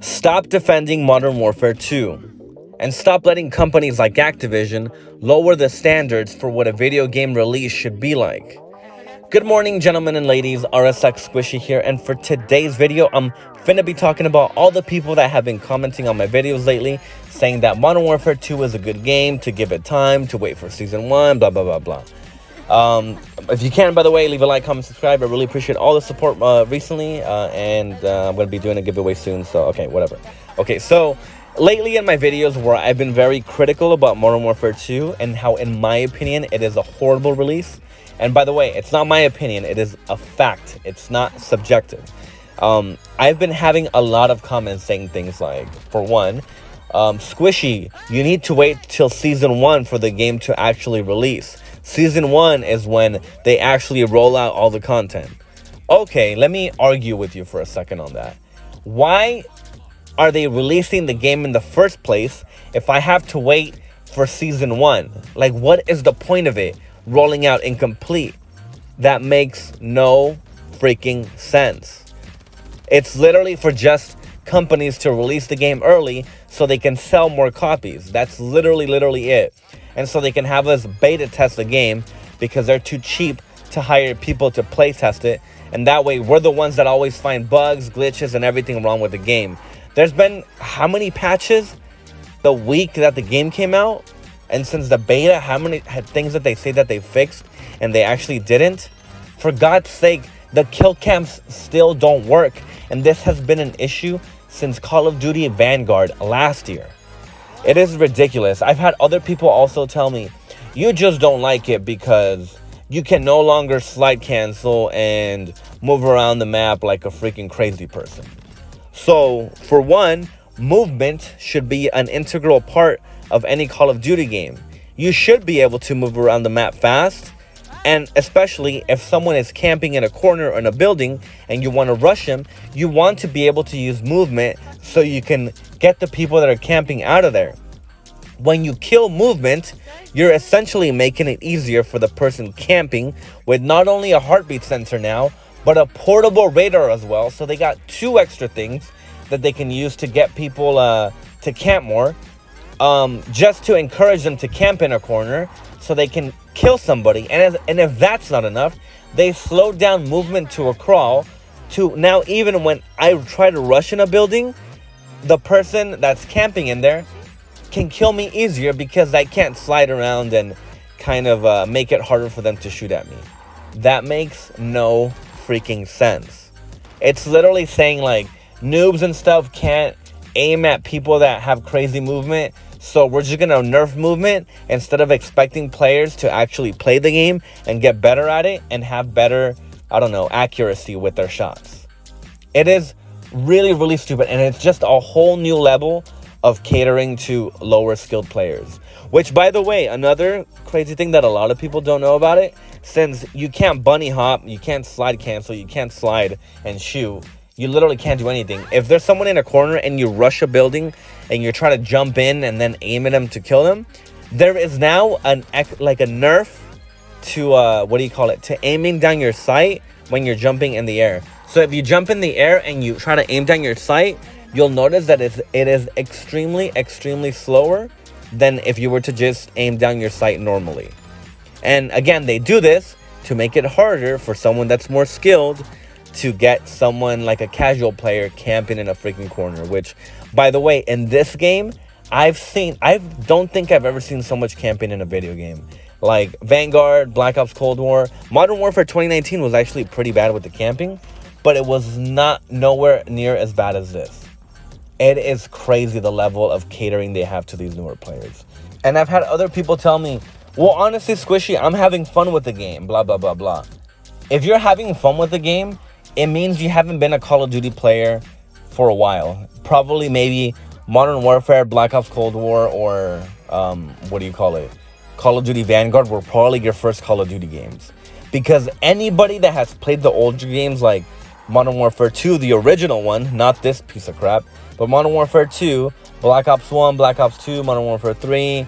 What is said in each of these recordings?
Stop defending Modern Warfare 2. And stop letting companies like Activision lower the standards for what a video game release should be like. Good morning, gentlemen and ladies. RSX Squishy here, and for today's video, I'm finna be talking about all the people that have been commenting on my videos lately, saying that Modern Warfare 2 is a good game, to give it time, to wait for Season 1, blah, blah, blah, blah. If you can, by the way, leave a like, comment, subscribe. I really appreciate all the support recently, and I'm going to be doing a giveaway soon, so okay, whatever. Okay, so lately in my videos where I've been very critical about Modern Warfare 2 and how, in my opinion, it is a horrible release. And by the way, it's not my opinion, it is a fact. It's not subjective. I've been having a lot of comments saying things like, for one, Squishy, you need to wait till Season 1 for the game to actually release. Season 1 is when they actually roll out all the content. Okay, let me argue with you for a second on that. Why are they releasing the game in the first place if I have to wait for Season 1? Like, what is the point of it rolling out incomplete? That makes no freaking sense. It's literally for just companies to release the game early so they can sell more copies. That's literally it. And so they can have us beta test the game because they're too cheap to hire people to play test it. And that way we're the ones that always find bugs, glitches, and everything wrong with the game. There's been how many patches the week that the game came out? And since the beta, how many things that they say that they fixed and they actually didn't? For God's sake, the kill cams still don't work. And this has been an issue since Call of Duty Vanguard last year. It is ridiculous. I've had other people also tell me, you just don't like it because you can no longer slide cancel and move around the map like a freaking crazy person. So, for one, movement should be an integral part of any Call of Duty game. You should be able to move around the map fast, and especially if someone is camping in a corner or in a building and you want to rush them, you want to be able to use movement so you can get the people that are camping out of there. When you kill movement, you're essentially making it easier for the person camping with not only a heartbeat sensor now, but a portable radar as well. So they got two extra things that they can use to get people to camp more. Just to encourage them to camp in a corner so they can kill somebody. And if that's not enough, they slowed down movement to a crawl to now even when I try to rush in a building, the person that's camping in there can kill me easier because I can't slide around and kind of make it harder for them to shoot at me. That makes no freaking sense. It's literally saying like noobs and stuff can't aim at people that have crazy movement. So we're just going to nerf movement instead of expecting players to actually play the game and get better at it and have better, I don't know, accuracy with their shots. It is really stupid, and it's just a whole new level of catering to lower skilled players. Which, by the way, another crazy thing that a lot of people don't know about it, since you can't bunny hop, you can't slide cancel, you can't slide and shoot, you literally can't do anything. If there's someone in a corner and you rush a building and you're trying to jump in and then aim at them to kill them, there is now like a nerf to to aiming down your sight when you're jumping in the air. So if you jump in the air and you try to aim down your sight, you'll notice that it is extremely slower than if you were to just aim down your sight normally. And again, they do this to make it harder for someone that's more skilled to get someone like a casual player camping in a freaking corner. Which, by the way, in this game, I don't think I've ever seen so much camping in a video game. Like Vanguard, Black Ops Cold War, Modern Warfare 2019 was actually pretty bad with the camping, but it was nowhere near as bad as this. It is crazy the level of catering they have to these newer players. And I've had other people tell me, well, honestly, Squishy, I'm having fun with the game, blah, blah, blah, blah. If you're having fun with the game, it means you haven't been a Call of Duty player for a while. Probably maybe Modern Warfare, Black Ops Cold War, or Call of Duty Vanguard were probably your first Call of Duty games. Because anybody that has played the older games like Modern Warfare 2, the original one, not this piece of crap, but Modern Warfare 2, Black Ops 1, Black Ops 2, Modern Warfare 3,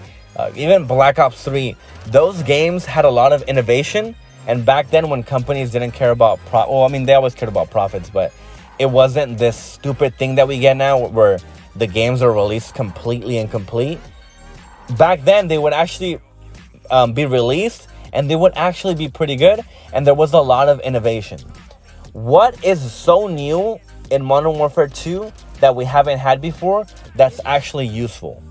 even Black Ops 3, those games had a lot of innovation. And back then when companies didn't care about they always cared about profits, but it wasn't this stupid thing that we get now where the games are released completely incomplete. Back then, they would actually be released, and they would actually be pretty good, and there was a lot of innovation. What is so new in Modern Warfare 2 that we haven't had before that's actually useful?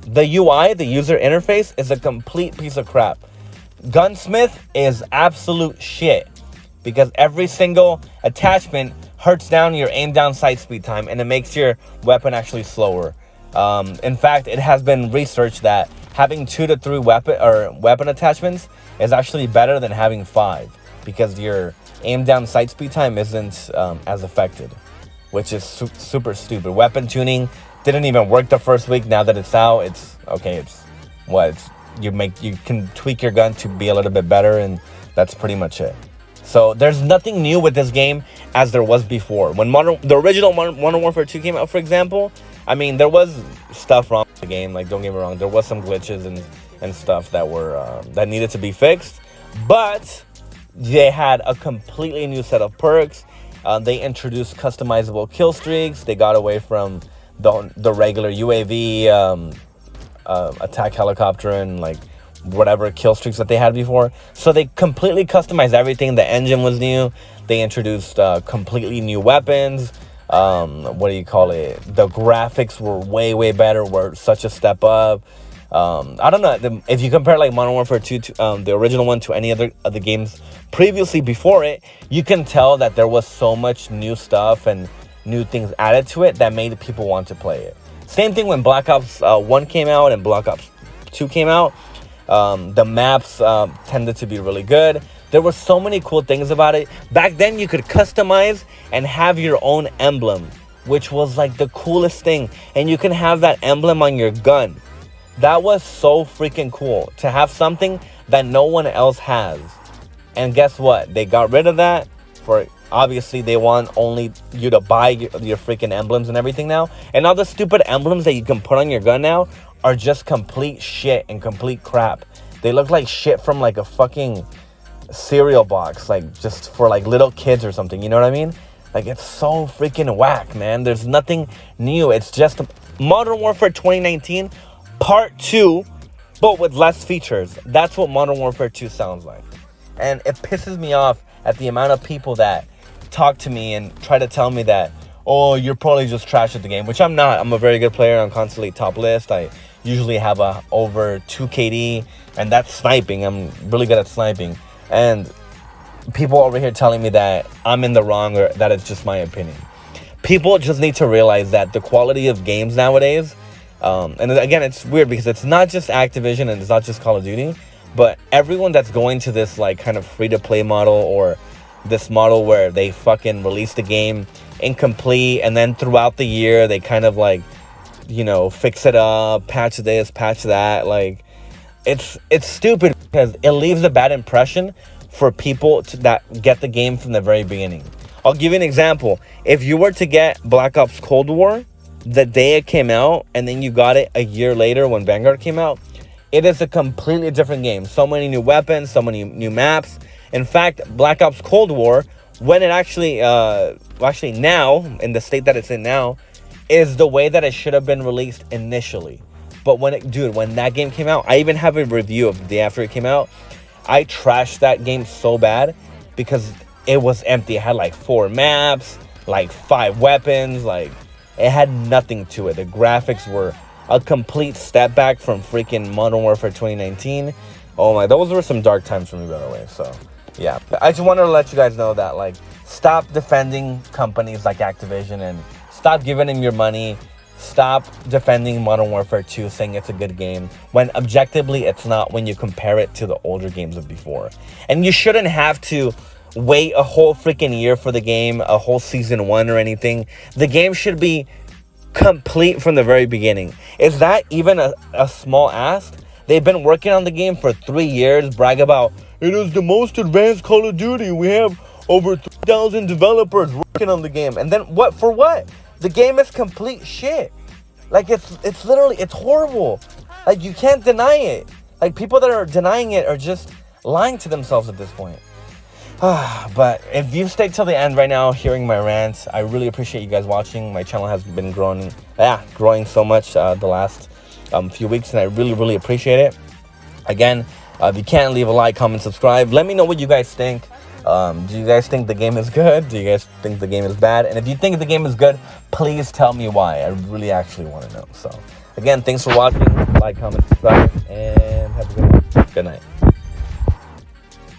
The UI, the user interface, is a complete piece of crap. Gunsmith is absolute shit because every single attachment hurts down your aim down sight speed time, and it makes your weapon actually slower. In fact, it has been researched that having 2 to 3 weapon attachments is actually better than having 5 because your aim down sight speed time isn't as affected, which is super stupid. Weapon tuning didn't even work the first week. Now that it's out, it's okay. You can tweak your gun to be a little bit better, and that's pretty much it. So there's nothing new with this game as there was before. When the original Modern Warfare 2 came out, for example, I mean, there was stuff wrong with the game. Like, don't get me wrong, there was some glitches and stuff that were that needed to be fixed, but they had a completely new set of perks. They introduced customizable kill streaks. They got away from the regular UAV attack helicopter and like whatever kill streaks that they had before. So they completely customized everything. The engine was new. They introduced completely new weapons. What do you call it? The graphics were way better. Were such a step up. I don't know if you compare like Modern Warfare 2 to the original one to any other of the games previously before it, you can tell that there was so much new stuff and new things added to it that made people want to play it. Same thing when Black Ops 1 came out and Black Ops 2 came out. The maps tended to be really good. There were so many cool things about it. Back then, you could customize and have your own emblem, which was like the coolest thing. And you can have that emblem on your gun. That was so freaking cool to have something that no one else has. And guess what? They got rid of that. For obviously, they want only you to buy your freaking emblems and everything now. And all the stupid emblems that you can put on your gun now are just complete shit and complete crap. They look like shit from like a fucking cereal box, like just for like little kids or something. You know what I mean? Like, it's so freaking whack, man. There's nothing new. It's just Modern Warfare 2019 Part 2, but with less features. That's what Modern Warfare 2 sounds like. And it pisses me off at the amount of people that talk to me and try to tell me that, oh, you're probably just trash at the game, which I'm not. I'm a very good player. I'm constantly top list. I usually have over 2 KD, and that's sniping. I'm really good at sniping. And people over here telling me that I'm in the wrong or that it's just my opinion. People just need to realize that the quality of games nowadays, and again, it's weird because it's not just Activision and it's not just Call of Duty, but everyone that's going to this like kind of free-to-play model or this model where they fucking release the game incomplete and then throughout the year they kind of like, you know, fix it up, patch this, patch that. Like, it's stupid because it leaves a bad impression for people that get the game from the very beginning. I'll give you an example. If you were to get Black Ops Cold War the day it came out and then you got it a year later when Vanguard came out, it is a completely different game. So many new weapons, so many new maps. In fact, Black Ops Cold War, when it actually now, in the state that it's in now, is the way that it should have been released initially. But when that game came out, I even have a review of the day after it came out. I trashed that game so bad because it was empty. It had like 4 maps, like 5 weapons, like it had nothing to it. The graphics were a complete step back from freaking Modern Warfare 2019. Oh my, those were some dark times for me, by the way. So yeah, I just wanted to let you guys know that, like, stop defending companies like Activision and stop giving them your money. Stop defending Modern Warfare 2, saying it's a good game, when objectively it's not when you compare it to the older games of before. And you shouldn't have to wait a whole freaking year for the game, a whole season 1 or anything. The game should be complete from the very beginning. Is that even a small ask? They've been working on the game for 3 years, brag about, it is the most advanced Call of Duty. We have over 3,000 developers working on the game. And then what? For what? The game is complete shit. Like, it's literally, it's horrible. Like, you can't deny it. Like, people that are denying it are just lying to themselves at this point. But if you've stayed till the end right now hearing my rants, I really appreciate you guys watching. My channel has been growing so much the last few weeks, and I really appreciate it. Again, if you can, leave a like, comment, subscribe. Let me know what you guys think. Do you guys think the game is good? Do you guys think the game is bad? And if you think the game is good, please tell me why. I really actually want to know. So again, thanks for watching. Like, comment, subscribe, and have a good one. Good night.